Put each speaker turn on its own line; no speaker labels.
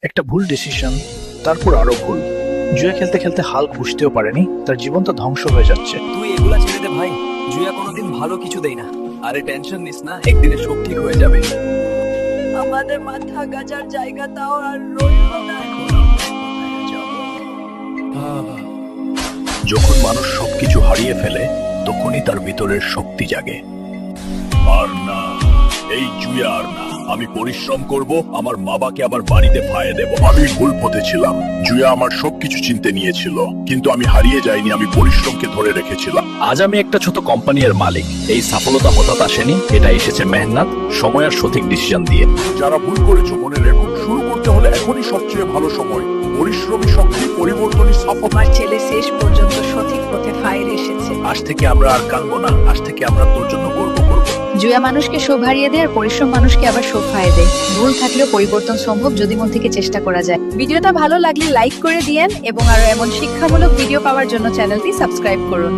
একটা ভুল ডিসিশন, তারপর আরো ভুল। জুয়া খেলতে খেলতে হাল বুঝতেও পারেনি তার জীবনটা ধ্বংস হয়ে যাচ্ছে।
তুই এগুলা ছেড়ে দে ভাই, জুয়া কোনোদিন ভালো কিছু দেয় না। আরে টেনশন নিস না, একদিনে সব ঠিক হয়ে যাবে।
আমাদের মাথা গাজার জায়গাটাও আর রইল না।
যখন মানুষ সবকিছু হারিয়ে ফেলে তখনই তার ভিতরের শক্তি জাগে। আর না, এই জুয়া আর না। আমি পরিশ্রম করব, আমার বাবাকে আবার বাড়িতে ফায়ে দেব। আমি ভুল পথে ছিলাম। জুয়া আমার সবকিছু চিনতে নিয়েছিল, কিন্তু আমি হারিয়ে যাইনি, আমি পরিশ্রমকে ধরে রেখেছিলাম। আজ আমি একটা ছোট কোম্পানির মালিক। এই সফলতা হঠাৎ আসেনি, এটা এসেছে মেহনত, সময় আর সঠিক ডিসিশন দিয়ে। যারা ভুল করেছো মনে রেখো, শুরু করতে হলে এখনই সবচেয়ে ভালো সময়। পরিশ্রমী শক্তি, পরিবর্তনই সফল।
আমার ছেলে শেষ পর্যন্ত সঠিক পথে ফায়ার এসেছে।
আজ থেকে আমরা আর কাঁদবো না, আজ থেকে আমরা তোর জন্য গর্ব করবো।
জুয়া মানুষকে শোভ হারিয়ে দেয় আর পরিশ্রম মানুষকে আবার শোভ হারিয়ে দেয়। ভুল থাকলেও পরিবর্তন সম্ভব যদি মন থেকে চেষ্টা করা যায়। ভিডিওটা ভালো লাগলে লাইক করে দিয়েন এবং আরো এমন শিক্ষামূলক ভিডিও পাওয়ার জন্য চ্যানেলটি সাবস্ক্রাইব করুন।